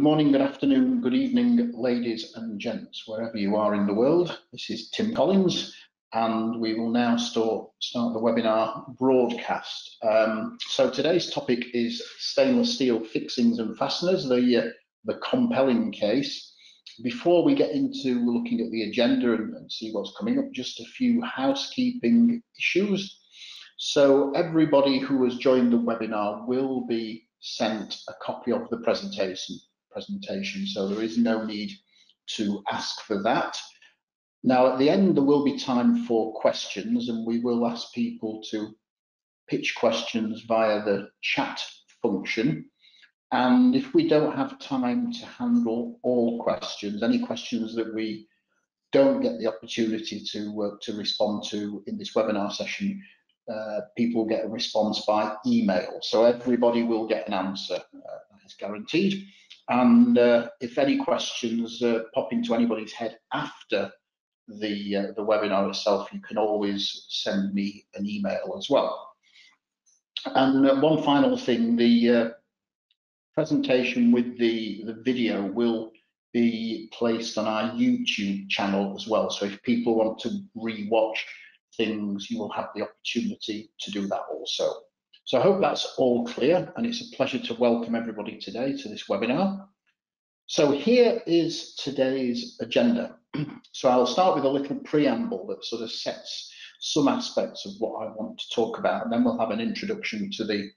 morning, good afternoon, good evening, ladies and gents, wherever you are in the world. This is Tim Collins, and we will now start the webinar broadcast. So today's topic is stainless steel fixings and fasteners, the compelling case. Before we get into looking at the agenda and see what's coming up, just a few housekeeping issues. So everybody who has joined the webinar will be sent a copy of the presentation, so there is no need to ask for that. Now at the end there will be time for questions, and we will ask people to pitch questions via the chat function. And if we don't have time to handle all questions, any questions that we don't get the opportunity to respond to in this webinar session, people will get a response by email. So everybody will get an answer, that is guaranteed. And if any questions pop into anybody's head after the webinar itself, you can always send me an email as well. And one final thing, the presentation with the video will be placed on our YouTube channel as well. So if people want to re-watch things, you will have the opportunity to do that also. So I hope that's all clear, and it's a pleasure to welcome everybody today to this webinar. So here is today's agenda. So I'll start with a little preamble that sort of sets some aspects of what I want to talk about, and then we'll have an introduction to the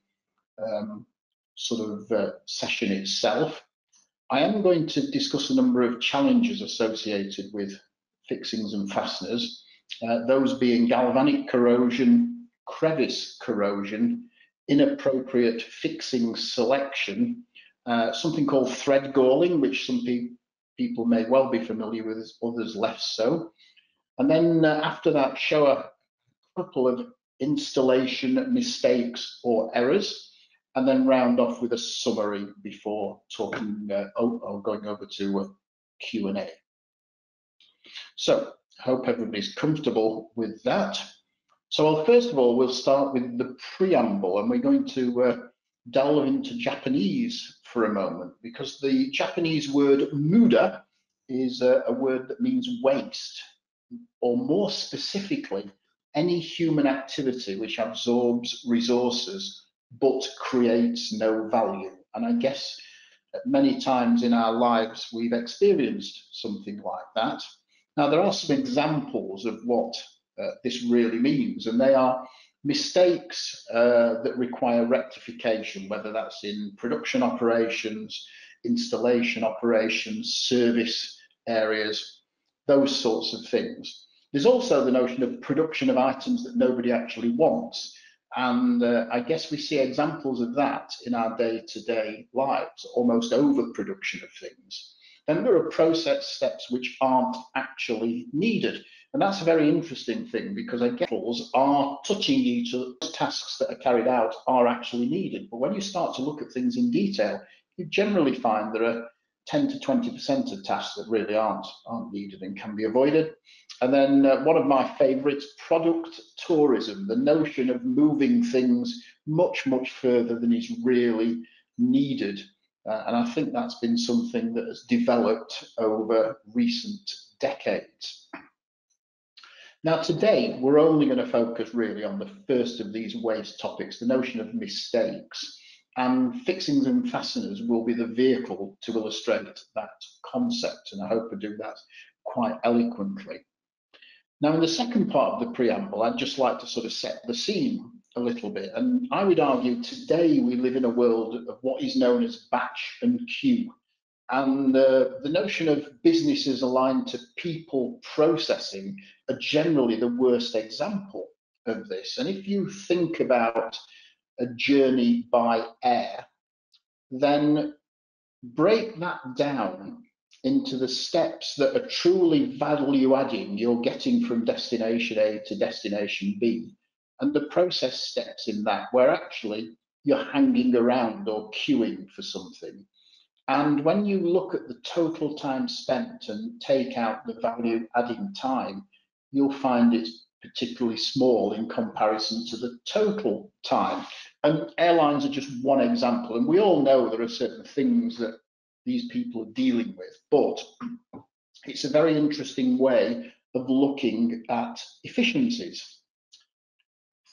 session itself. I am going to discuss a number of challenges associated with fixings and fasteners, those being galvanic corrosion, crevice corrosion, inappropriate fixing selection, something called thread galling, which some people may well be familiar with, others less so. And then after that, show a couple of installation mistakes or errors, and then round off with a summary before talking going over to Q&A. So I hope everybody's comfortable with that. So first of all, we'll start with the preamble, and we're going to delve into Japanese for a moment, because the Japanese word muda is a word that means waste, or more specifically, any human activity which absorbs resources but creates no value. And I guess many times in our lives we've experienced something like that. Now there are some examples of what this really means, and they are mistakes that require rectification, whether that's in production operations, installation operations, service areas, those sorts of things. There's also the notion of production of items that nobody actually wants. And I guess we see examples of that in our day-to-day lives, almost overproduction of things. Then there are process steps which aren't actually needed. And that's a very interesting thing, because I guess are touching each other. Tasks that are carried out are actually needed. But when you start to look at things in detail, you generally find there are 10 to 20% of tasks that really aren't needed and can be avoided. And then one of my favorites, product tourism, the notion of moving things much, much further than is really needed. And I think that's been something that has developed over recent decades. Now today, we're only going to focus really on the first of these waste topics, the notion of mistakes. And fixings and fasteners will be the vehicle to illustrate that concept, and I hope I do that quite eloquently. Now, in the second part of the preamble, I'd just like to sort of set the scene a little bit, and I would argue today we live in a world of what is known as batch and queue, and the notion of businesses aligned to people processing are generally the worst example of this. And if you think about a journey by air, then break that down into the steps that are truly value adding, you're getting from destination A to destination B, and the process steps in that where actually you're hanging around or queuing for something. And when you look at the total time spent and take out the value adding time, you'll find it's particularly small in comparison to the total time. And airlines are just one example, and we all know there are certain things that these people are dealing with. But it's a very interesting way of looking at efficiencies.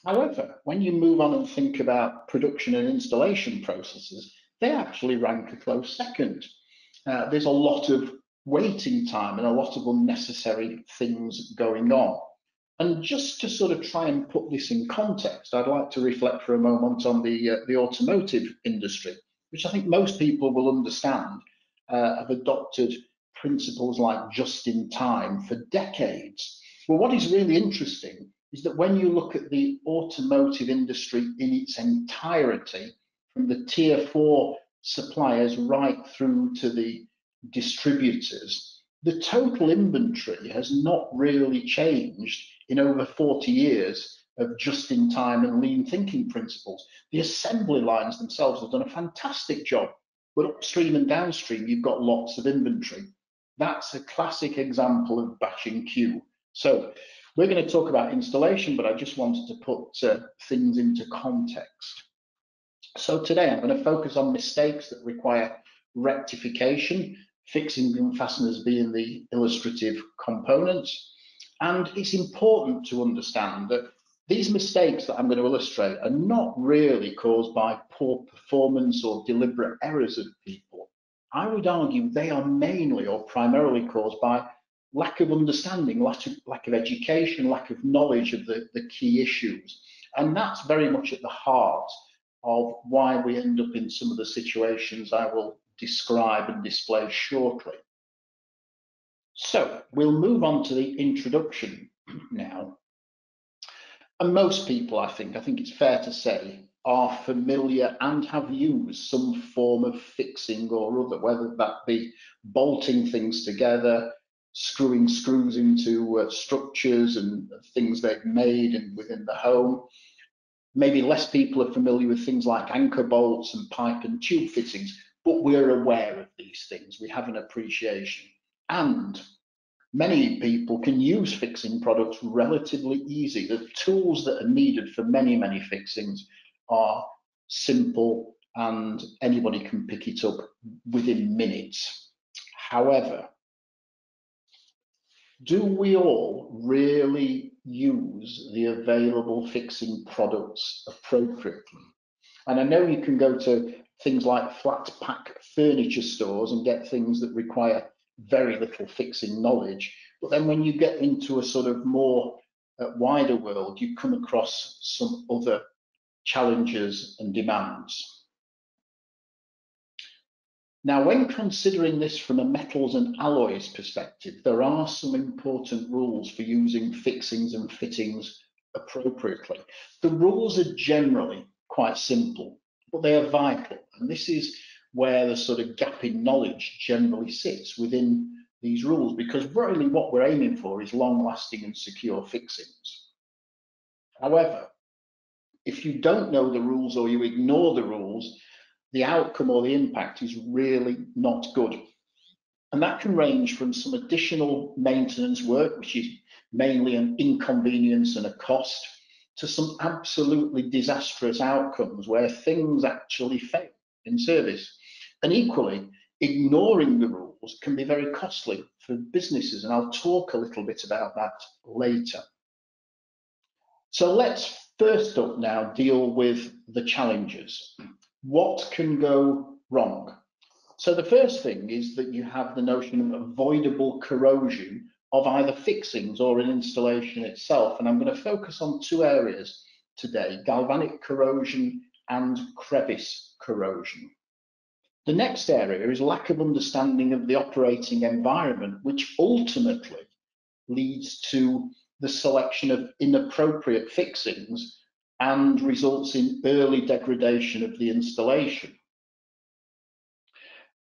However, when you move on and think about production and installation processes, they actually rank a close second. There's a lot of waiting time and a lot of unnecessary things going on. And just to sort of try and put this in context, I'd like to reflect for a moment on the automotive industry, which I think most people will understand, have adopted principles like just in time for decades. Well, what is really interesting is that when you look at the automotive industry in its entirety, from the tier 4 suppliers right through to the distributors, the total inventory has not really changed in over 40 years of just-in-time and lean thinking principles. The assembly lines themselves have done a fantastic job, but upstream and downstream, you've got lots of inventory. That's a classic example of batch and queue. So we're going to talk about installation, but I just wanted to put things into context. So today I'm going to focus on mistakes that require rectification, fixings and fasteners being the illustrative components. And it's important to understand that these mistakes that I'm going to illustrate are not really caused by poor performance or deliberate errors of people. I would argue they are mainly or primarily caused by lack of understanding, lack of education, lack of knowledge of the key issues. And that's very much at the heart of why we end up in some of the situations I will describe and display shortly. So we'll move on to the introduction now. And most people, I think it's fair to say, are familiar and have used some form of fixing or other, whether that be bolting things together, screwing screws into structures and things they've made and within the home. Maybe less people are familiar with things like anchor bolts and pipe and tube fittings, but we're aware of these things. We have an appreciation. And many people can use fixing products relatively easy. The tools that are needed for many, many fixings are simple and anybody can pick it up within minutes. However, do we all really use the available fixing products appropriately? And I know you can go to things like flat pack furniture stores and get things that require very little fixing knowledge, but then when you get into a sort of more wider world, you come across some other challenges and demands. Now, when considering this from a metals and alloys perspective, there are some important rules for using fixings and fittings appropriately. The rules are generally quite simple, but they are vital. And this is where the sort of gap in knowledge generally sits within these rules, because really what we're aiming for is long-lasting and secure fixings. However, if you don't know the rules or you ignore the rules, the outcome or the impact is really not good. And that can range from some additional maintenance work, which is mainly an inconvenience and a cost, to some absolutely disastrous outcomes where things actually fail in service. And equally, ignoring the rules can be very costly for businesses, and I'll talk a little bit about that later. So let's first up now deal with the challenges. What can go wrong? So the first thing is that you have the notion of avoidable corrosion of either fixings or an installation itself. And I'm going to focus on two areas today: galvanic corrosion and crevice corrosion. The next area is lack of understanding of the operating environment, which ultimately leads to the selection of inappropriate fixings and results in early degradation of the installation.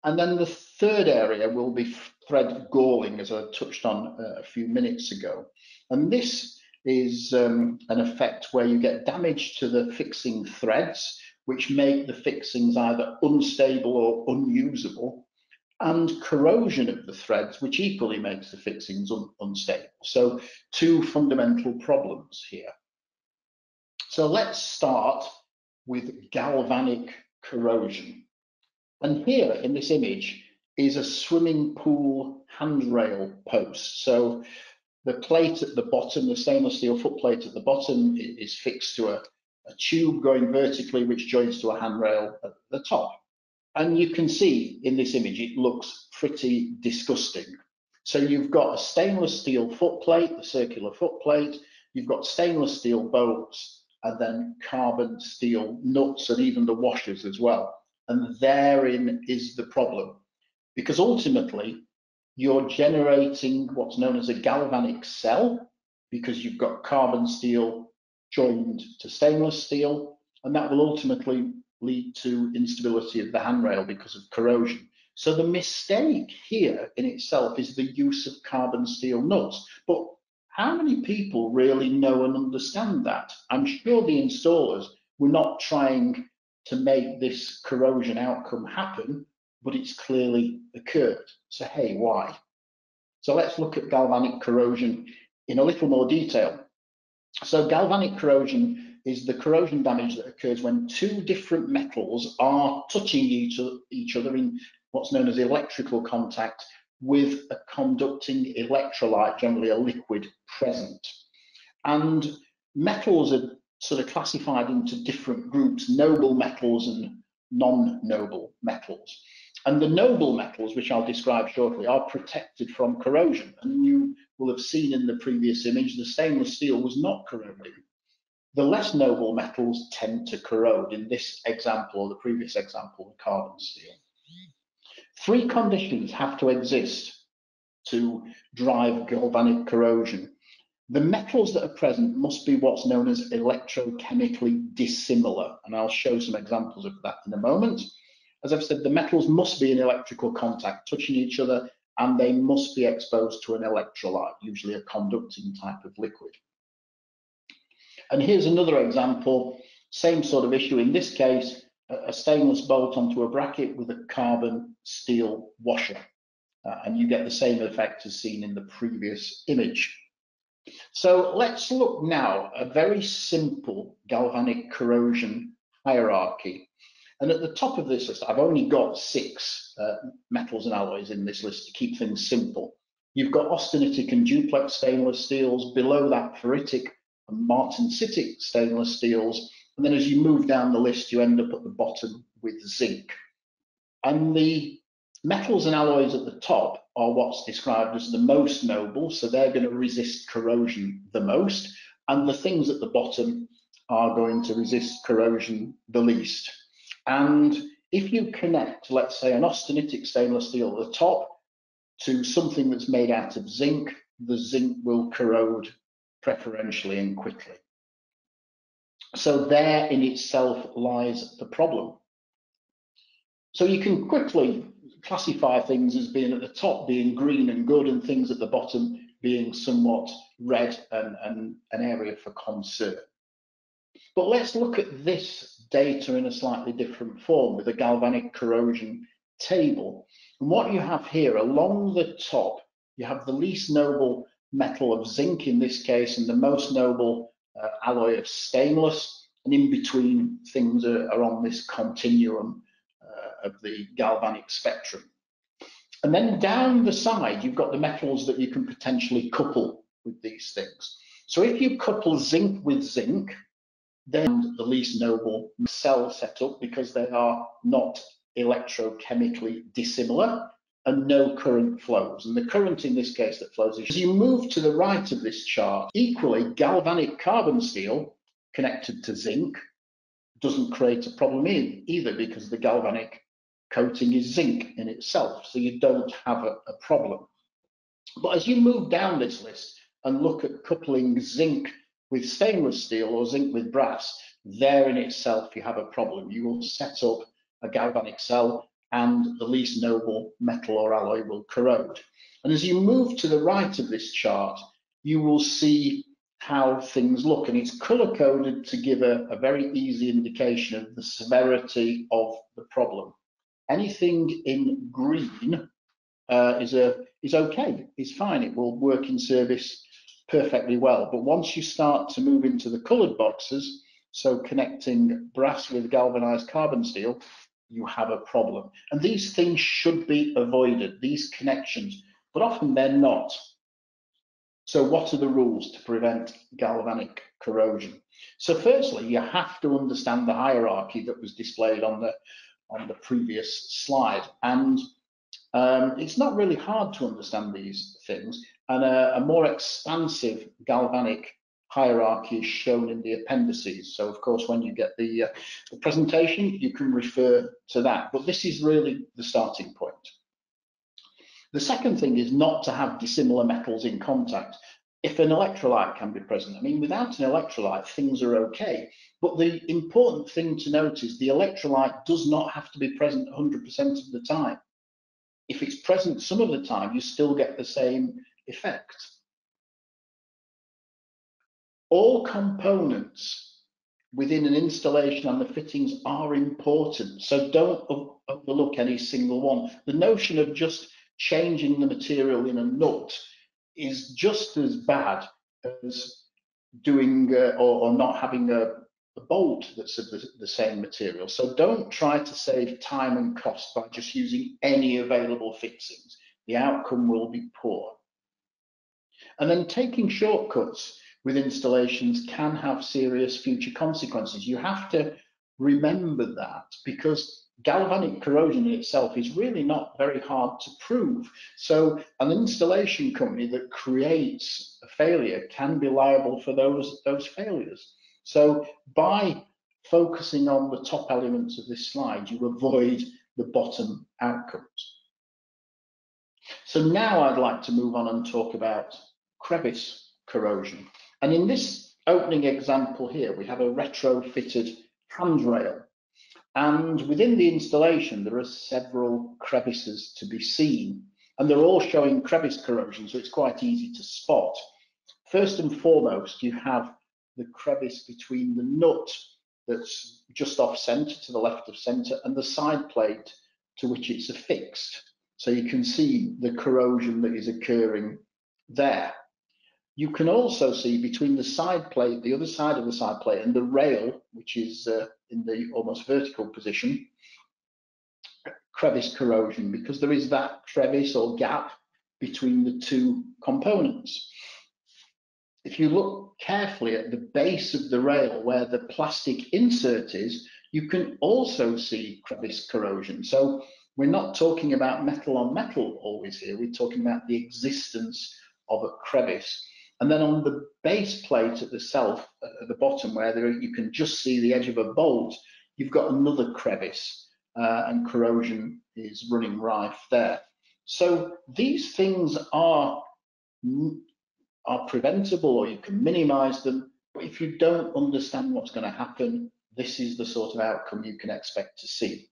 And then the third area will be thread galling, as I touched on a few minutes ago. And this is an effect where you get damage to the fixing threads, which make the fixings either unstable or unusable, and corrosion of the threads, which equally makes the fixings unstable. So two fundamental problems here. So let's start with galvanic corrosion. And here in this image, is a swimming pool handrail post. So the plate at the bottom, the stainless steel foot plate at the bottom, is fixed to a tube going vertically, which joins to a handrail at the top. And you can see in this image, it looks pretty disgusting. So you've got a stainless steel foot plate, the circular foot plate, you've got stainless steel bolts, and then carbon steel nuts and even the washers as well. And therein is the problem, because ultimately you're generating what's known as a galvanic cell, because you've got carbon steel joined to stainless steel, and that will ultimately lead to instability of the handrail because of corrosion. So the mistake here in itself is the use of carbon steel nuts. But how many people really know and understand that? I'm sure the installers were not trying to make this corrosion outcome happen, but it's clearly occurred. So hey, why? So let's look at galvanic corrosion in a little more detail. So galvanic corrosion is the corrosion damage that occurs when two different metals are touching each other in what's known as electrical contact with a conducting electrolyte, generally a liquid, present. And metals are sort of classified into different groups, noble metals and non-noble metals. And the noble metals, which I'll describe shortly, are protected from corrosion. And you will have seen in the previous image, the stainless steel was not corroding. The less noble metals tend to corrode. In this example, or the previous example, the carbon steel. Three conditions have to exist to drive galvanic corrosion. The metals that are present must be what's known as electrochemically dissimilar, and I'll show some examples of that in a moment. As I've said, the metals must be in electrical contact, touching each other, and they must be exposed to an electrolyte, usually a conducting type of liquid. And here's another example, same sort of issue. In this case, a stainless bolt onto a bracket with a carbon steel washer, and you get the same effect as seen in the previous image. So let's look now at a very simple galvanic corrosion hierarchy. And at the top of this list, I've only got 6 metals and alloys in this list to keep things simple. You've got austenitic and duplex stainless steels, below that ferritic and martensitic stainless steels, and then as you move down the list, you end up at the bottom with zinc. And the metals and alloys at the top are what's described as the most noble, so they're going to resist corrosion the most, and the things at the bottom are going to resist corrosion the least. And if you connect, let's say, an austenitic stainless steel at the top to something that's made out of zinc, the zinc will corrode preferentially and quickly. So there in itself lies the problem. So you can quickly classify things as being at the top being green and good, and things at the bottom being somewhat red and an area for concern. But let's look at this data in a slightly different form with a galvanic corrosion table. And what you have here along the top, you have the least noble metal of zinc in this case, and the most noble alloy of stainless, and in between things are on this continuum of the galvanic spectrum. And then down the side, you've got the metals that you can potentially couple with these things. So if you couple zinc with zinc, then the least noble cell setup, because they are not electrochemically dissimilar and no current flows. And the current in this case that flows is, as you move to the right of this chart, equally galvanic carbon steel connected to zinc doesn't create a problem either, because the galvanic coating is zinc in itself, so you don't have a problem. But as you move down this list and look at coupling zinc with stainless steel or zinc with brass, there in itself you have a problem. You will set up a galvanic cell and the least noble metal or alloy will corrode. And as you move to the right of this chart, you will see how things look, and it's color coded to give a very easy indication of the severity of the problem. Anything in green is okay, is fine, it will work in service perfectly well. But once you start to move into the colored boxes, so connecting brass with galvanized carbon steel, you have a problem. And these things should be avoided, these connections, but often they're not. So what are the rules to prevent galvanic corrosion? So firstly, you have to understand the hierarchy that was displayed on the previous slide. And it's not really hard to understand these things. And a more expansive galvanic hierarchy is shown in the appendices. So of course, when you get the presentation, you can refer to that. But this is really the starting point. The second thing is not to have dissimilar metals in contact. If an electrolyte can be present, I mean, without an electrolyte, things are okay. But the important thing to note is the electrolyte does not have to be present 100% of the time. If it's present some of the time, you still get the same effect. All components within an installation and the fittings are important, so don't overlook any single one. The notion of just changing the material in a nut is just as bad as doing or not having a bolt that's of the same material. So don't try to save time and cost by just using any available fixings. The outcome will be poor. And then taking shortcuts with installations can have serious future consequences. You have to remember that, because galvanic corrosion in itself is really not very hard to prove. So an installation company that creates a failure can be liable for those failures. So by focusing on the top elements of this slide, you avoid the bottom outcomes. So now I'd like to move on and talk about crevice corrosion. And in this opening example here, we have a retrofitted handrail. And within the installation, there are several crevices to be seen. And they're all showing crevice corrosion, so it's quite easy to spot. First and foremost, you have the crevice between the nut that's just off center, to the left of center, and the side plate to which it's affixed. So you can see the corrosion that is occurring there. You can also see between the side plate, the other side of the side plate, and the rail, which is in the almost vertical position, crevice corrosion, because there is that crevice or gap between the two components. If you look carefully at the base of the rail where the plastic insert is, you can also see crevice corrosion. So we're not talking about metal on metal always here, we're talking about the existence of a crevice. And then on the base plate at the bottom, where you can just see the edge of a bolt, you've got another crevice, and corrosion is running rife there. So these things are preventable, or you can minimize them. But if you don't understand what's going to happen, this is the sort of outcome you can expect to see.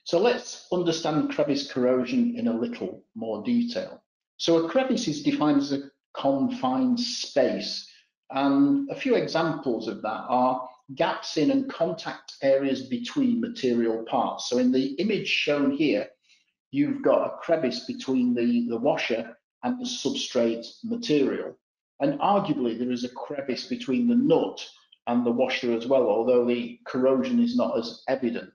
So let's understand crevice corrosion in a little more detail. So a crevice is defined as a confined space, and a few examples of that are gaps in and contact areas between material parts. So in the image shown here, you've got a crevice between the washer and the substrate material, and arguably there is a crevice between the nut and the washer as well, although the corrosion is not as evident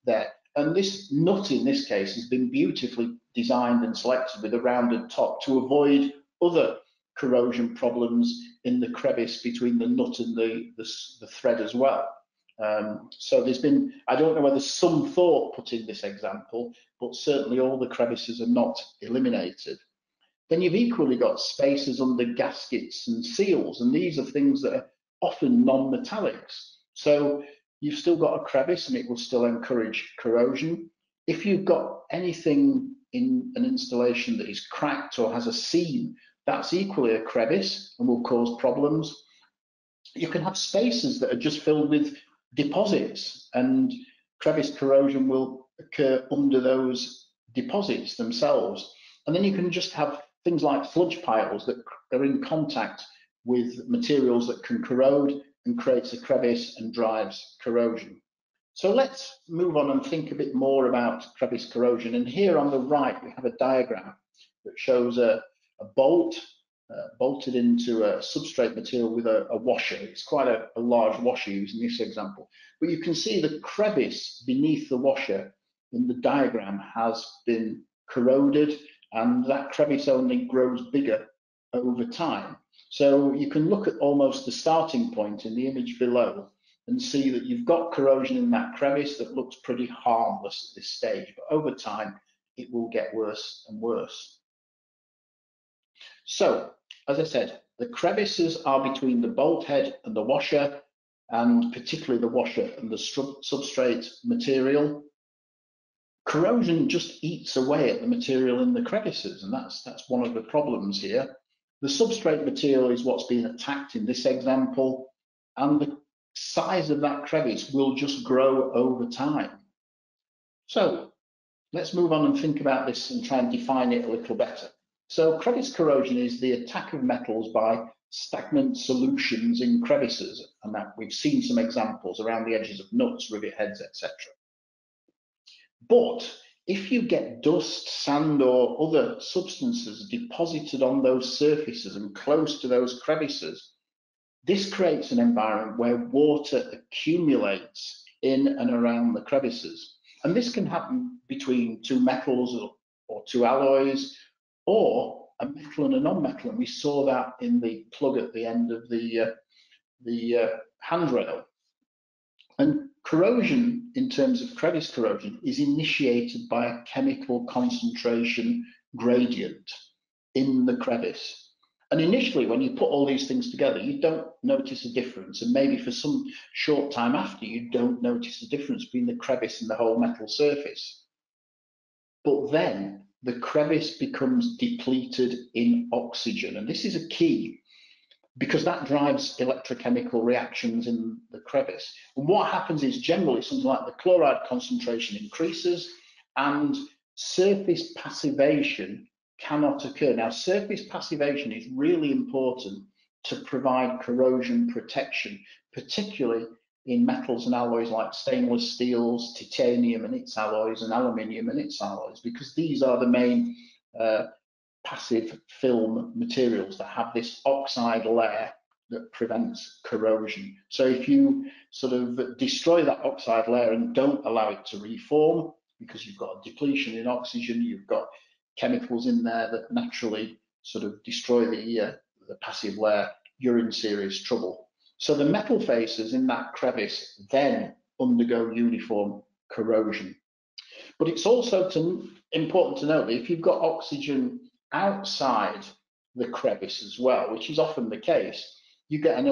there. And this nut in this case has been beautifully designed and selected with a rounded top to avoid other corrosion problems in the crevice between the nut and the thread as well. So there's been, I don't know whether some thought put in this example, but certainly all the crevices are not eliminated. Then you've equally got spaces under gaskets and seals, and these are things that are often non-metallics. So you've still got a crevice and it will still encourage corrosion. If you've got anything in an installation that is cracked or has a seam, that's equally a crevice and will cause problems. You can have spaces that are just filled with deposits, and crevice corrosion will occur under those deposits themselves. And then you can just have things like sludge piles that are in contact with materials that can corrode and creates a crevice and drives corrosion. So let's move on and think a bit more about crevice corrosion. And here on the right, we have a diagram that shows a bolt bolted into a substrate material with a washer. It's quite a large washer used in this example. But you can see the crevice beneath the washer in the diagram has been corroded, and that crevice only grows bigger over time. So you can look at almost the starting point in the image below and see that you've got corrosion in that crevice that looks pretty harmless at this stage, but over time it will get worse and worse. So, as I said, the crevices are between the bolt head and the washer, and particularly the washer and the substrate material. Corrosion just eats away at the material in the crevices, and that's one of the problems here. The substrate material is what's being attacked in this example, and the size of that crevice will just grow over time. So let's move on and think about this and try and define it a little better. So crevice corrosion is the attack of metals by stagnant solutions in crevices, and that we've seen some examples around the edges of nuts, rivet heads, etc. But if you get dust, sand, or other substances deposited on those surfaces and close to those crevices, this creates an environment where water accumulates in and around the crevices. And this can happen between two metals or two alloys, or a metal and a non-metal. And we saw that in the plug at the end of the handrail. And corrosion, in terms of crevice corrosion, is initiated by a chemical concentration gradient in the crevice. And initially, when you put all these things together, you don't notice a difference. And maybe for some short time after, you don't notice the difference between the crevice and the whole metal surface. But then the crevice becomes depleted in oxygen. And this is a key, because that drives electrochemical reactions in the crevice. And what happens is generally something like the chloride concentration increases and surface passivation cannot occur. Now, surface passivation is really important to provide corrosion protection, particularly in metals and alloys like stainless steels, titanium and its alloys, and aluminium and its alloys, because these are the main passive film materials that have this oxide layer that prevents corrosion. So if you sort of destroy that oxide layer and don't allow it to reform, because you've got a depletion in oxygen, you've got chemicals in there that naturally sort of destroy the passive layer, you're in serious trouble. So the metal faces in that crevice then undergo uniform corrosion. But it's also important to note that if you've got oxygen outside the crevice as well, which is often the case, you get an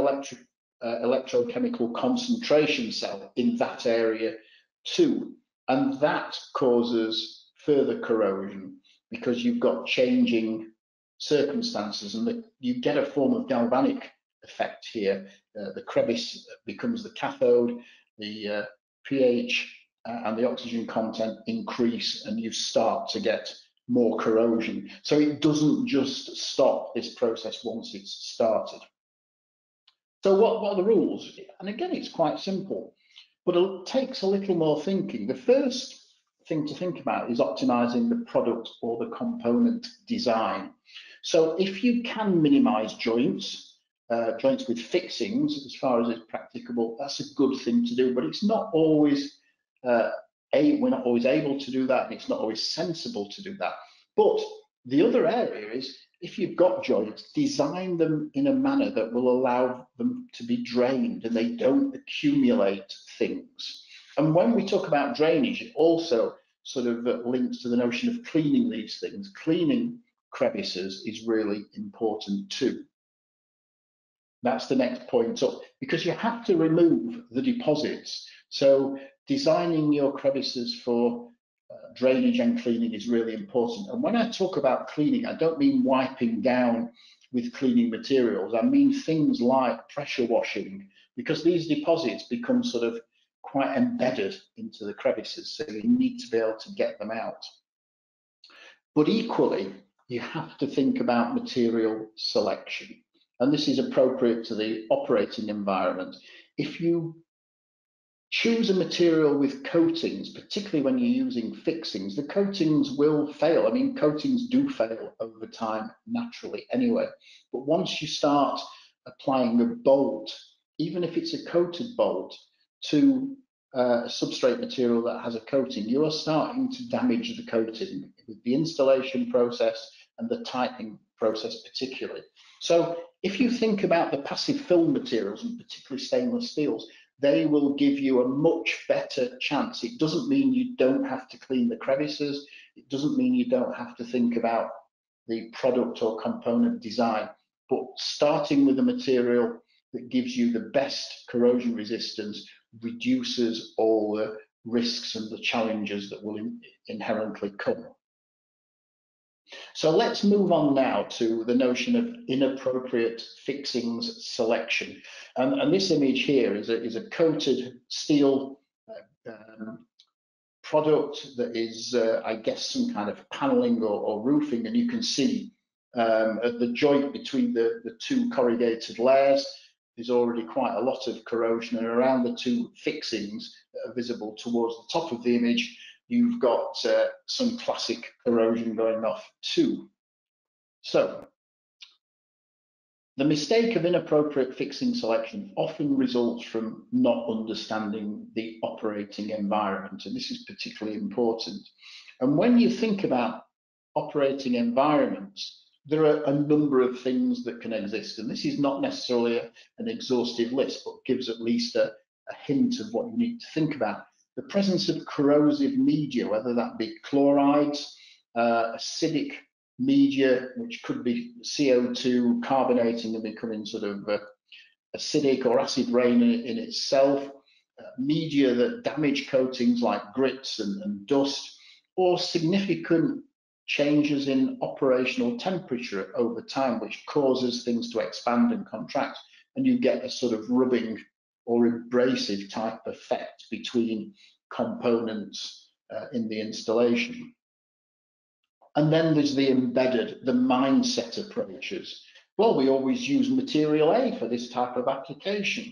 electrochemical concentration cell in that area too, and that causes further corrosion because you've got changing circumstances, and you get a form of galvanic effect here. The crevice becomes the cathode, the pH and the oxygen content increase, and you start to get more corrosion. So it doesn't just stop this process once it's started. So what are the rules? And again, it's quite simple, but it takes a little more thinking. The first thing to think about is optimizing the product or the component design. So if you can minimize joints with fixings as far as it's practicable, that's a good thing to do, but it's not always we're not always able to do that, and it's not always sensible to do that. But the other area is, if you've got joints, design them in a manner that will allow them to be drained and they don't accumulate things. And when we talk about drainage, it also sort of links to the notion of cleaning these things. Cleaning crevices is really important too. That's the next point up, because you have to remove the deposits. So designing your crevices for drainage and cleaning is really important. And when I talk about cleaning, I don't mean wiping down with cleaning materials. I mean things like pressure washing, because these deposits become sort of quite embedded into the crevices, so you need to be able to get them out. But equally, you have to think about material selection, and this is appropriate to the operating environment. If you Choose a material with coatings, particularly when you're using fixings. The coatings will fail. I mean, coatings do fail over time naturally anyway. But once you start applying a bolt, even if it's a coated bolt, to a substrate material that has a coating, you are starting to damage the coating with the installation process and the tightening process particularly. So if you think about the passive film materials, and particularly stainless steels, they will give you a much better chance. It doesn't mean you don't have to clean the crevices. It doesn't mean you don't have to think about the product or component design, but starting with a material that gives you the best corrosion resistance reduces all the risks and the challenges that will inherently come. So let's move on now to the notion of inappropriate fixings selection. And this image here is a coated steel product that is, I guess, some kind of paneling or roofing, and you can see at the joint between the two corrugated layers, there's already quite a lot of corrosion, and around the two fixings that are visible towards the top of the image, you've got some classic corrosion going off too. So the mistake of inappropriate fixing selection often results from not understanding the operating environment, and this is particularly important. And when you think about operating environments, there are a number of things that can exist, and this is not necessarily an exhaustive list, but gives at least a hint of what you need to think about. The presence of corrosive media, whether that be chlorides, acidic media, which could be CO2 carbonating and becoming sort of acidic or acid rain in itself, media that damage coatings like grits and dust, or significant changes in operational temperature over time, which causes things to expand and contract, and you get a sort of rubbing or abrasive type effect between components in the installation. And then there's the embedded, the mindset approaches. Well, we always use material A for this type of application.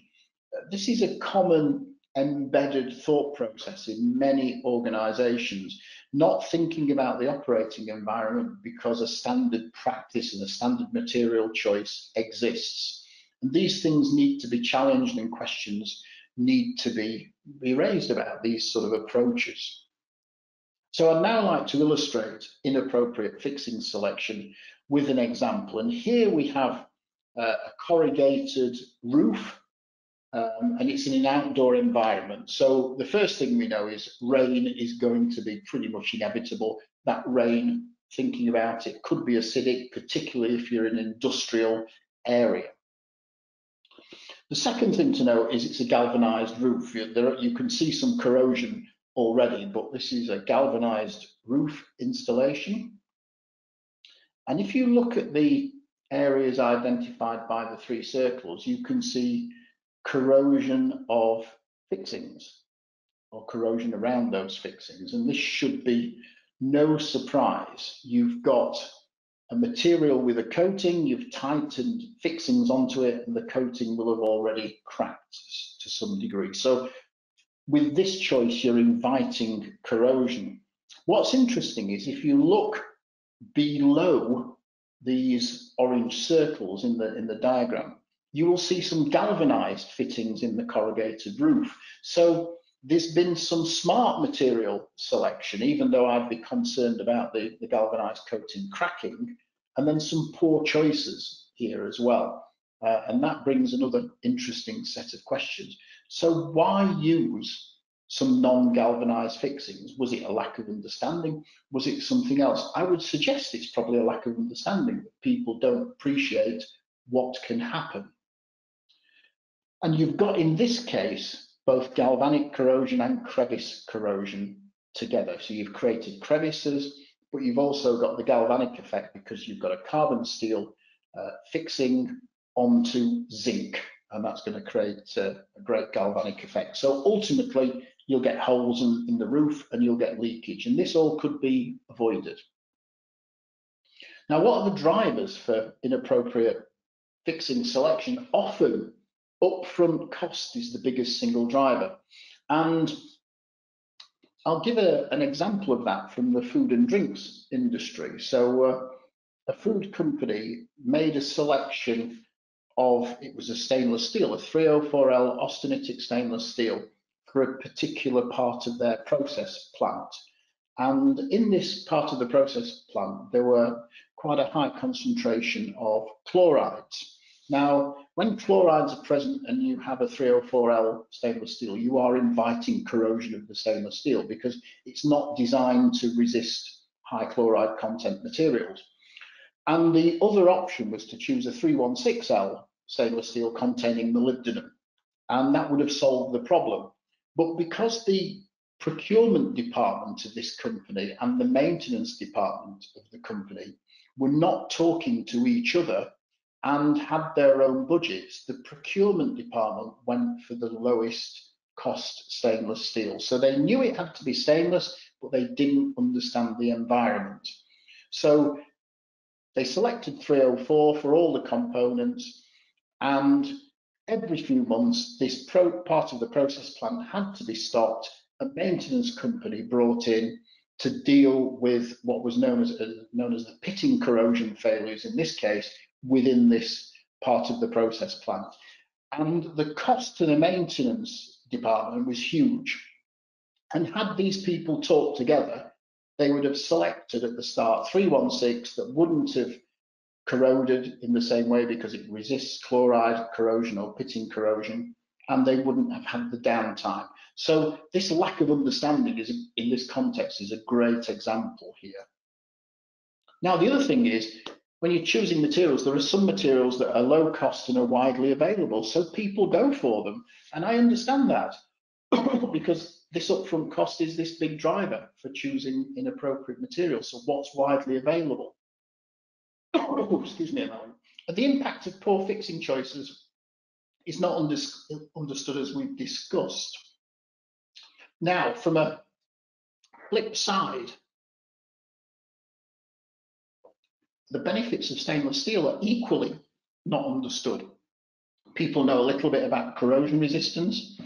This is a common embedded thought process in many organizations, not thinking about the operating environment because a standard practice and a standard material choice exists. And these things need to be challenged, and questions need to be raised about these sort of approaches. So I'd now like to illustrate inappropriate fixing selection with an example. And here we have a corrugated roof, and it's in an outdoor environment. So the first thing we know is rain is going to be pretty much inevitable. That rain, thinking about it, could be acidic, particularly if you're in an industrial area. The second thing to know is it's a galvanized roof. You can see some corrosion already, but this is a galvanized roof installation. And if you look at the areas identified by the three circles, you can see corrosion of fixings or corrosion around those fixings. And this should be no surprise. You've got a material with a coating, you've tightened fixings onto it, and the coating will have already cracked to some degree. So with this choice, you're inviting corrosion. What's interesting is if you look below these orange circles in the diagram, you will see some galvanized fittings in the corrugated roof. So there's been some smart material selection, even though I'd be concerned about the galvanized coating cracking, and then some poor choices here as well. And that brings another interesting set of questions. So why use some non-galvanized fixings? Was it a lack of understanding? Was it something else? I would suggest it's probably a lack of understanding, that people don't appreciate what can happen. And you've got, in this case, both galvanic corrosion and crevice corrosion together. So you've created crevices, but you've also got the galvanic effect because you've got a carbon steel fixing onto zinc, and that's going to create a great galvanic effect. So ultimately, you'll get holes in the roof and you'll get leakage, and this all could be avoided. Now, what are the drivers for inappropriate fixing selection? Often, upfront cost is the biggest single driver. And I'll give an example of that from the food and drinks industry. So a food company made a selection of, it was a stainless steel, a 304L austenitic stainless steel for a particular part of their process plant. And in this part of the process plant, there were quite a high concentration of chlorides. Now, when chlorides are present and you have a 304L stainless steel, you are inviting corrosion of the stainless steel because it's not designed to resist high chloride content materials. And the other option was to choose a 316L stainless steel containing molybdenum, and that would have solved the problem. But because the procurement department of this company and the maintenance department of the company were not talking to each other and had their own budgets, the procurement department went for the lowest cost stainless steel. So they knew it had to be stainless, but they didn't understand the environment. So they selected 304 for all the components, and every few months, this part of the process plant had to be stopped. A maintenance company brought in to deal with what was known as the pitting corrosion failures, in this case, within this part of the process plant. And the cost to the maintenance department was huge. And had these people talked together, they would have selected at the start 316 that wouldn't have corroded in the same way because it resists chloride corrosion or pitting corrosion, and they wouldn't have had the downtime. So this lack of understanding in this context is a great example here. Now, the other thing is, when you're choosing materials, there are some materials that are low cost and are widely available, so people go for them. And I understand that because this upfront cost is this big driver for choosing inappropriate materials. So what's widely available? Excuse me a moment. The impact of poor fixing choices is not understood as we've discussed. Now, from a flip side, the benefits of stainless steel are equally not understood. People know a little bit about corrosion resistance,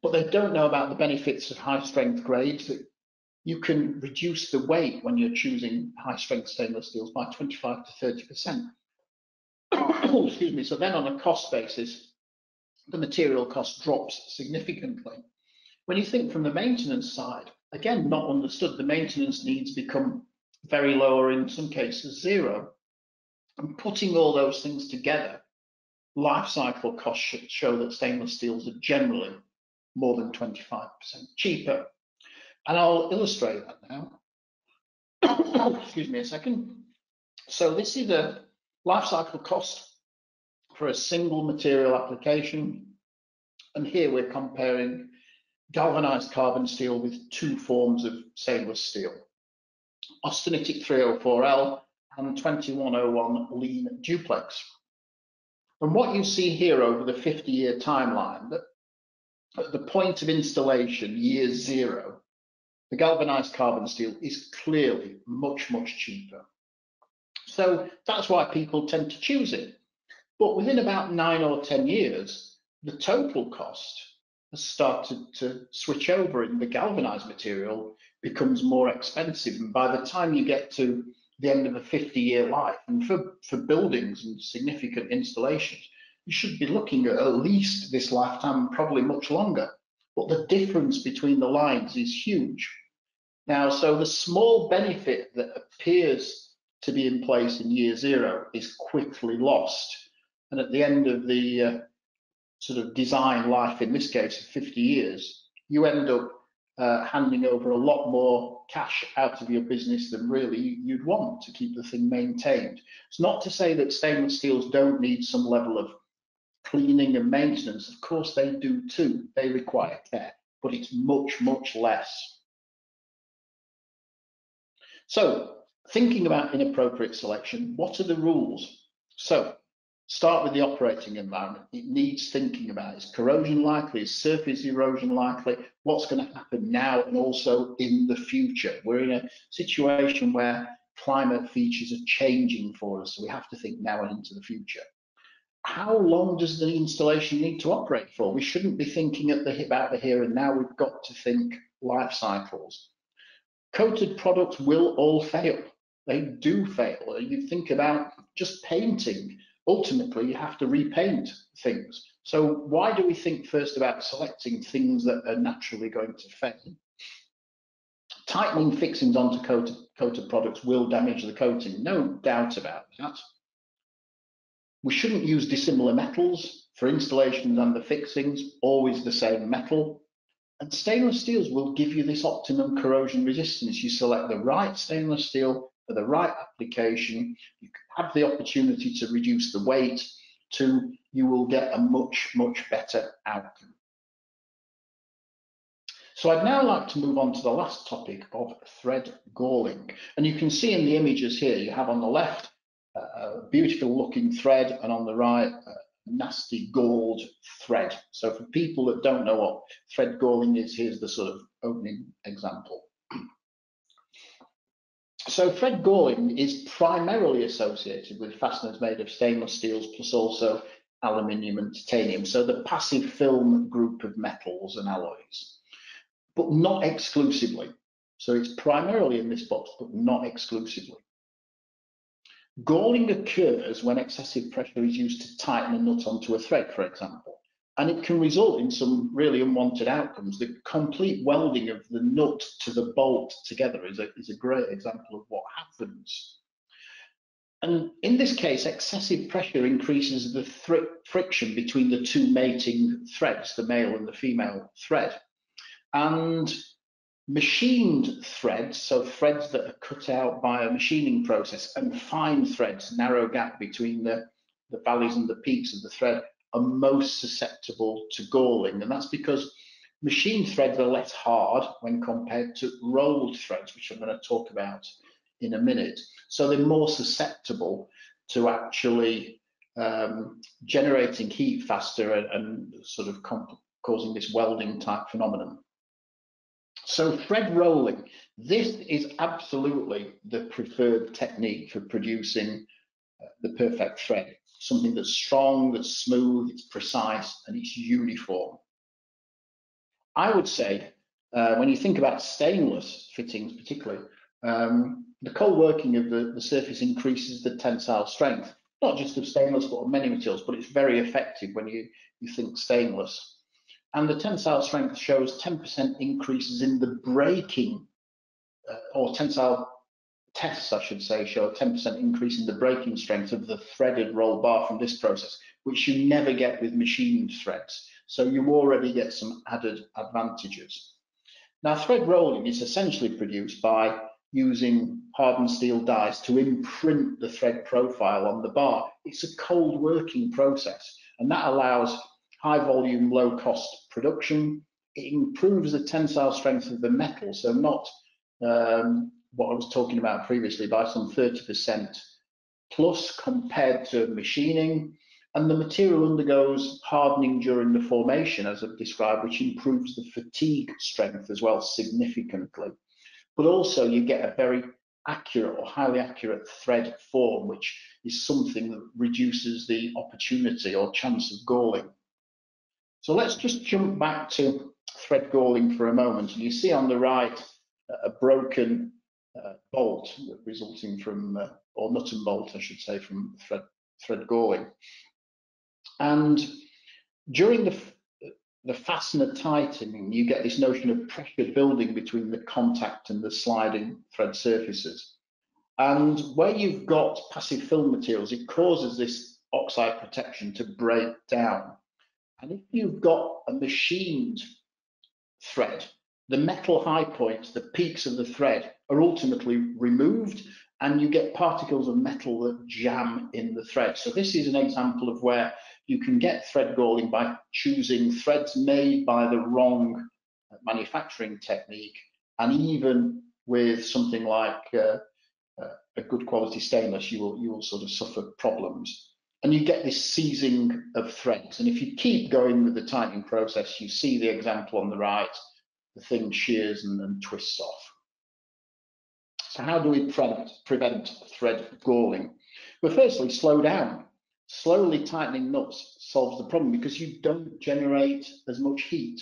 but they don't know about the benefits of high strength grades. That you can reduce the weight when you're choosing high strength stainless steels by 25 to 30%. Excuse me. So then on a cost basis, the material cost drops significantly. When you think from the maintenance side, again, not understood, the maintenance needs become very low or in some cases zero. And putting all those things together, life cycle costs show that stainless steels are generally more than 25% cheaper. And I'll illustrate that now. Excuse me a second. So this is a life cycle cost for a single material application. And here we're comparing galvanized carbon steel with two forms of stainless steel, austenitic 304L and 2101 lean duplex. And what you see here over the 50-year timeline, that at the point of installation, year zero, the galvanized carbon steel is clearly much, much cheaper. So that's why people tend to choose it. But within about 9 or 10 years, the total cost has started to switch over, and the galvanized material becomes more expensive. And by the time you get to the end of a 50-year life, and for buildings and significant installations, you should be looking at least this lifetime, probably much longer. But the difference between the lines is huge. Now, so the small benefit that appears to be in place in year zero is quickly lost. And at the end of the sort of design life, in this case of 50 years, you end up handing over a lot more cash out of your business than really you'd want to keep the thing maintained. It's not to say that stainless steels don't need some level of cleaning and maintenance. Of course they do too. They require care, but it's much, much less. So thinking about inappropriate selection, what are the rules? So start with the operating environment. It needs thinking about. Is corrosion likely? Is surface erosion likely? What's going to happen now and also in the future? We're in a situation where climate features are changing for us, so we have to think now and into the future. how long does the installation need to operate for? We shouldn't be thinking about the here and now. We've got to think life cycles. Coated products will all fail. They do fail. You think about just painting. Ultimately, you have to repaint things. So why do we think first about selecting things that are naturally going to fail? Tightening fixings onto coated products will damage the coating, no doubt about that. We shouldn't use dissimilar metals for installations and the fixings, always the same metal. And stainless steels will give you this optimum corrosion resistance. You select the right stainless steel for the right application, you have the opportunity to reduce the weight, you will get a much, much better outcome. So I'd now like to move on to the last topic of thread galling. And you can see in the images here, you have on the left a beautiful looking thread, and on the right, nasty galled thread. So for people that don't know what thread galling is, here's the sort of opening example. So thread galling is primarily associated with fasteners made of stainless steels plus also aluminium and titanium. So the passive film group of metals and alloys, but not exclusively. So it's primarily in this box, but not exclusively. Galling occurs when excessive pressure is used to tighten a nut onto a thread, for example, and it can result in some really unwanted outcomes. The complete welding of the nut to the bolt together is a great example of what happens. And in this case, excessive pressure increases the friction between the two mating threads, the male and the female thread. And machined threads, so threads that are cut out by a machining process, and fine threads, narrow gap between the valleys and the peaks of the thread, are most susceptible to galling. And that's because machined threads are less hard when compared to rolled threads, which I'm going to talk about in a minute. So they're more susceptible to actually generating heat faster and sort of causing this welding type phenomenon. So thread rolling, this is absolutely the preferred technique for producing the perfect thread. Something that's strong, that's smooth, it's precise, and it's uniform. I would say, when you think about stainless fittings particularly, the cold working of the surface increases the tensile strength, not just of stainless, but of many materials, but it's very effective when you think stainless. And the tensile strength shows 10% increases in the breaking, or tensile tests, I should say, show a 10% increase in the breaking strength of the threaded roll bar from this process, which you never get with machined threads. So you already get some added advantages. Now, thread rolling is essentially produced by using hardened steel dies to imprint the thread profile on the bar. It's a cold working process, and that allows high volume, low cost production. It improves the tensile strength of the metal, so not what I was talking about previously, by some 30% plus compared to machining. And the material undergoes hardening during the formation, as I've described, which improves the fatigue strength as well significantly. But also you get a very accurate or highly accurate thread form, which is something that reduces the opportunity or chance of galling. So let's just jump back to thread galling for a moment. And you see on the right a broken bolt resulting from, or nut and bolt, I should say, from thread galling. And during the fastener tightening, you get this notion of pressure building between the contact and the sliding thread surfaces. And where you've got passive film materials, it causes this oxide protection to break down. And if you've got a machined thread, the metal high points, the peaks of the thread, are ultimately removed, and you get particles of metal that jam in the thread. So this is an example of where you can get thread galling by choosing threads made by the wrong manufacturing technique, and even with something like a good quality stainless, you will sort of suffer problems. And you get this seizing of threads. And if you keep going with the tightening process, you see the example on the right, the thing shears and twists off. So how do we prevent thread galling? Well, firstly, slow down. Slowly tightening nuts solves the problem because you don't generate as much heat.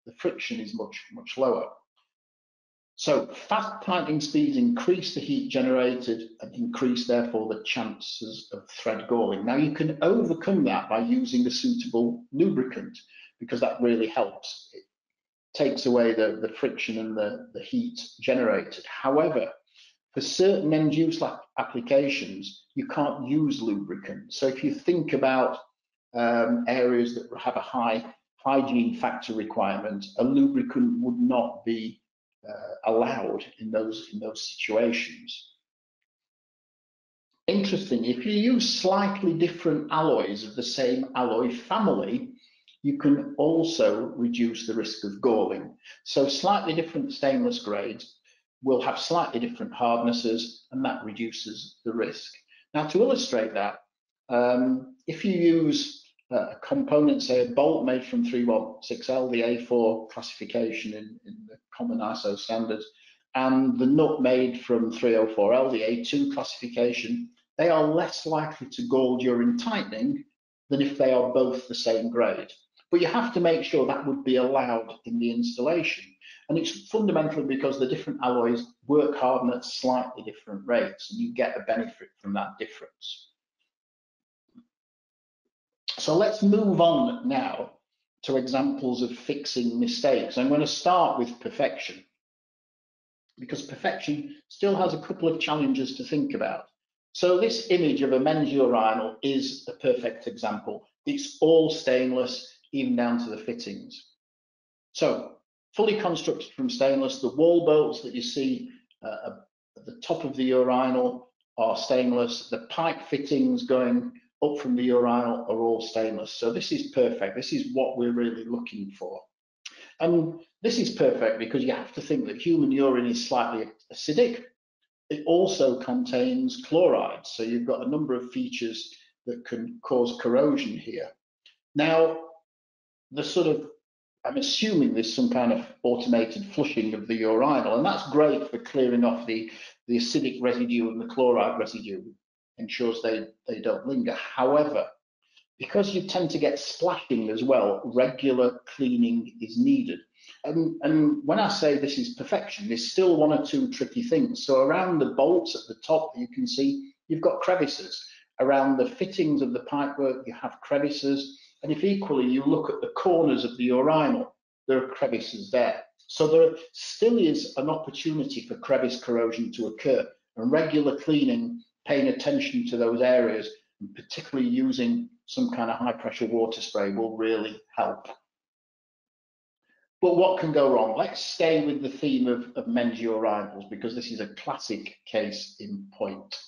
The friction is much lower. So fast tightening speeds increase the heat generated and increase therefore the chances of thread galling. Now you can overcome that by using a suitable lubricant because that really helps. It takes away the friction and the heat generated. However, for certain end-use applications, you can't use lubricant. So if you think about areas that have a high hygiene factor requirement, a lubricant would not be allowed in those situations. Interesting, if you use slightly different alloys of the same alloy family, you can also reduce the risk of galling. So slightly different stainless grades will have slightly different hardnesses, and that reduces the risk. Now, to illustrate that, if you use a component, say a bolt made from 316L, the A4 classification in the common ISO standards, and the nut made from 304L, the A2 classification, they are less likely to gall during tightening than if they are both the same grade. But you have to make sure that would be allowed in the installation. And it's fundamentally because the different alloys work hard at slightly different rates, and you get a benefit from that difference. So let's move on now to examples of fixing mistakes. I'm going to start with perfection, because perfection still has a couple of challenges to think about. So this image of a men's urinal is a perfect example. It's all stainless, even down to the fittings. So fully constructed from stainless, the wall bolts that you see at the top of the urinal are stainless. The pipe fittings going up from the urinal are all stainless. So this is perfect. This is what we're really looking for. And this is perfect because you have to think that human urine is slightly acidic. It also contains chlorides. So you've got a number of features that can cause corrosion here. Now, I'm assuming there's some kind of automated flushing of the urinal, and that's great for clearing off the acidic residue and the chloride residue. Ensures they don't linger. However, because you tend to get splashing as well, regular cleaning is needed. And when I say this is perfection, there's still one or two tricky things. So around the bolts at the top, you can see you've got crevices. Around the fittings of the pipework, you have crevices. And if equally you look at the corners of the urinal, there are crevices there. So there still is an opportunity for crevice corrosion to occur, and regular cleaning, paying attention to those areas, and particularly using some kind of high pressure water spray will really help. But what can go wrong? Let's stay with the theme of men's urinals, because this is a classic case in point.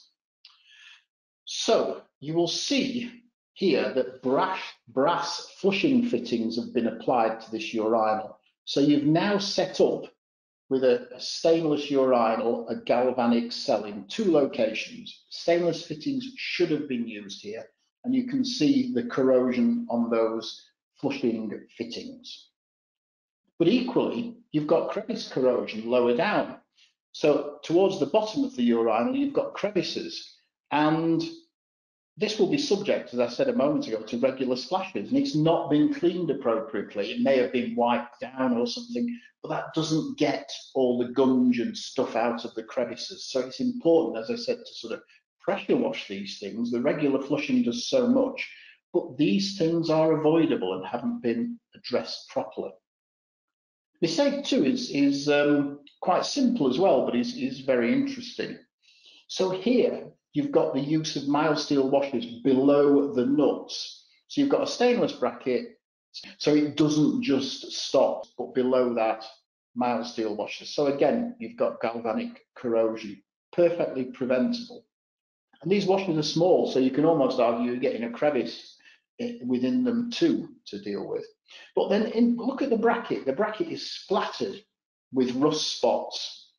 So you will see here that brass flushing fittings have been applied to this urinal. So you've now set up with a stainless urinal, a galvanic cell in two locations. Stainless fittings should have been used here, and you can see the corrosion on those flushing fittings. But equally, you've got crevice corrosion lower down. So towards the bottom of the urinal, you've got crevices, and this will be subject, as I said a moment ago, to regular splashes, and it's not been cleaned appropriately. It may have been wiped down or something, but that doesn't get all the gunge and stuff out of the crevices. So it's important, as I said, to sort of pressure wash these things. The regular flushing does so much, but these things are avoidable and haven't been addressed properly. Mistake 2 is quite simple as well, but is very interesting. So here, you've got the use of mild steel washers below the nuts. So you've got a stainless bracket, so it doesn't just stop, but below that, mild steel washers. So again, you've got galvanic corrosion, perfectly preventable. And these washers are small, so you can almost argue you're getting a crevice within them too to deal with. But then look at the bracket. The bracket is splattered with rust spots.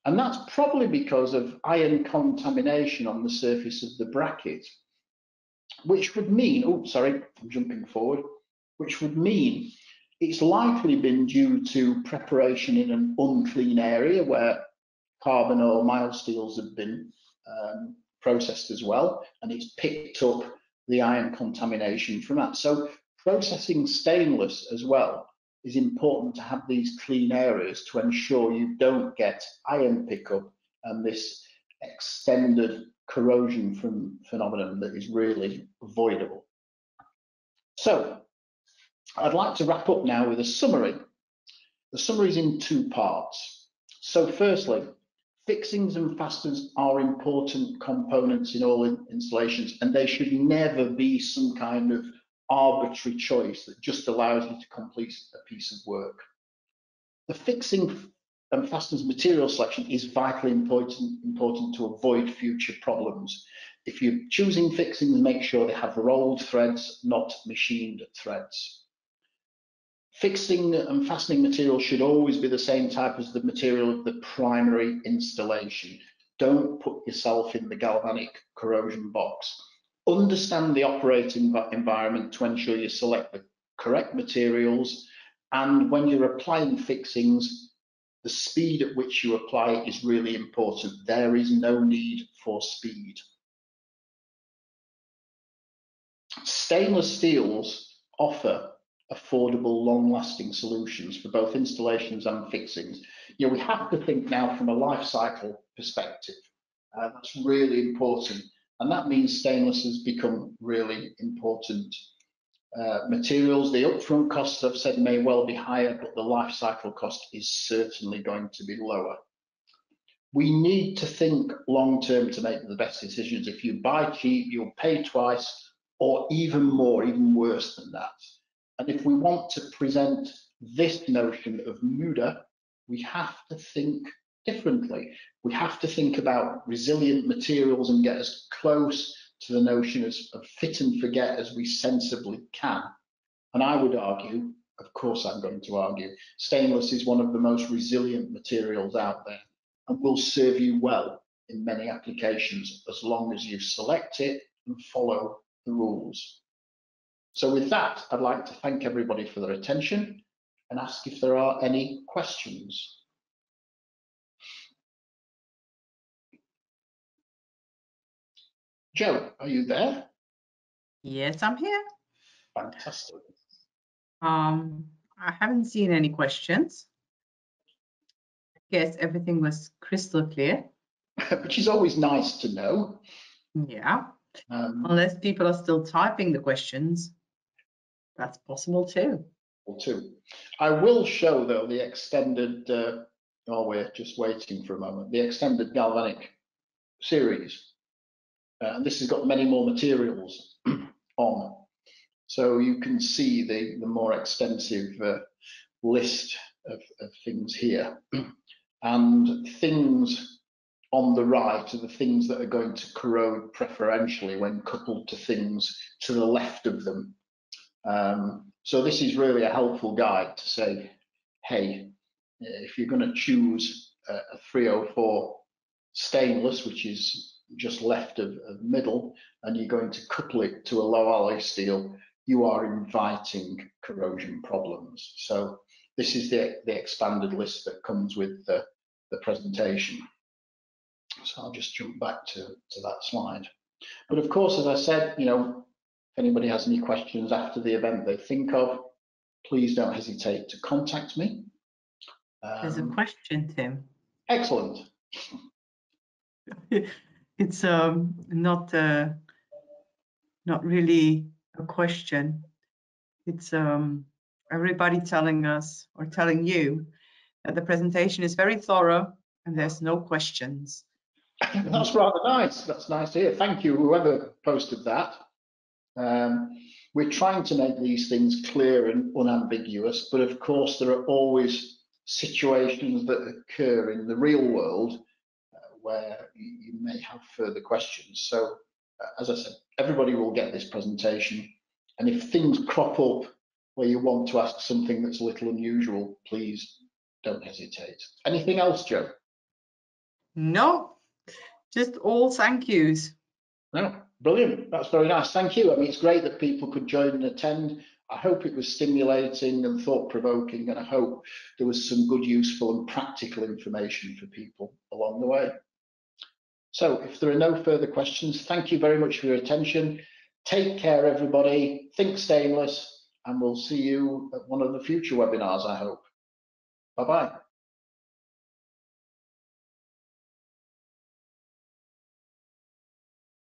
And that's probably because of iron contamination on the surface of the bracket, which would mean, oh, sorry, I'm jumping forward, which would mean it's likely been due to preparation in an unclean area where carbon or mild steels have been processed as well, and it's picked up the iron contamination from that. So processing stainless as well is important to have these clean areas to ensure you don't get iron pickup and this extended corrosion from phenomenon that is really avoidable. So I'd like to wrap up now with a summary. The summary is in two parts. So firstly, fixings and fasteners are important components in all installations, and they should never be some kind of arbitrary choice that just allows you to complete a piece of work. The fixing and fasteners material selection is vitally important to avoid future problems. If you're choosing fixings, make sure they have rolled threads, not machined threads. Fixing and fastening material should always be the same type as the material of the primary installation. Don't put yourself in the galvanic corrosion box. Understand the operating environment to ensure you select the correct materials, and when you're applying fixings, the speed at which you apply it is really important. There is no need for speed. Stainless steels offer affordable, long-lasting solutions for both installations and fixings. You know, we have to think now from a life cycle perspective. That's really important, and that means stainless has become really important materials. The upfront costs, I've said, may well be higher, but the life cycle cost is certainly going to be lower. We need to think long-term to make the best decisions. If you buy cheap, you'll pay twice, or even more, even worse than that. And if we want to present this notion of muda, we have to think differently. We have to think about resilient materials and get as close to the notion of fit and forget as we sensibly can. And I would argue, of course I'm going to argue, stainless is one of the most resilient materials out there and will serve you well in many applications as long as you select it and follow the rules. So with that, I'd like to thank everybody for their attention and ask if there are any questions. Joe, are you there? Yes, I'm here. Fantastic. I haven't seen any questions. I guess everything was crystal clear. Which is always nice to know. Yeah. Unless people are still typing the questions, that's possible too. I will show though the extended, oh, we're just waiting for a moment, the extended galvanic series. And this has got many more materials on. So you can see the more extensive list of things here. And things on the right are the things that are going to corrode preferentially when coupled to things to the left of them. So this is really a helpful guide to say, hey, if you're going to choose a 304 stainless, which is just left of middle, and you're going to couple it to a low alloy steel, you are inviting corrosion problems. So this is the expanded list that comes with the presentation. So I'll just jump back to that slide. But of course, as I said, you know, if anybody has any questions after the event they think of, please don't hesitate to contact me. There's a question, Tim. Excellent. It's not really a question. It's everybody telling us or telling you that the presentation is very thorough and there's no questions. That's rather nice. That's nice to hear. Thank you, whoever posted that. We're trying to make these things clear and unambiguous, but of course there are always situations that occur in the real world where you may have further questions. So as I said, everybody will get this presentation, and if things crop up where you want to ask something that's a little unusual, please don't hesitate. Anything else, Joe? No, just all thank yous. No, brilliant. That's very nice. Thank you. I mean, it's great that people could join and attend. I hope it was stimulating and thought-provoking, and I hope there was some good, useful and practical information for people along the way. So if there are no further questions, thank you very much for your attention. Take care, everybody. Think stainless, and we'll see you at one of the future webinars, I hope. Bye-bye.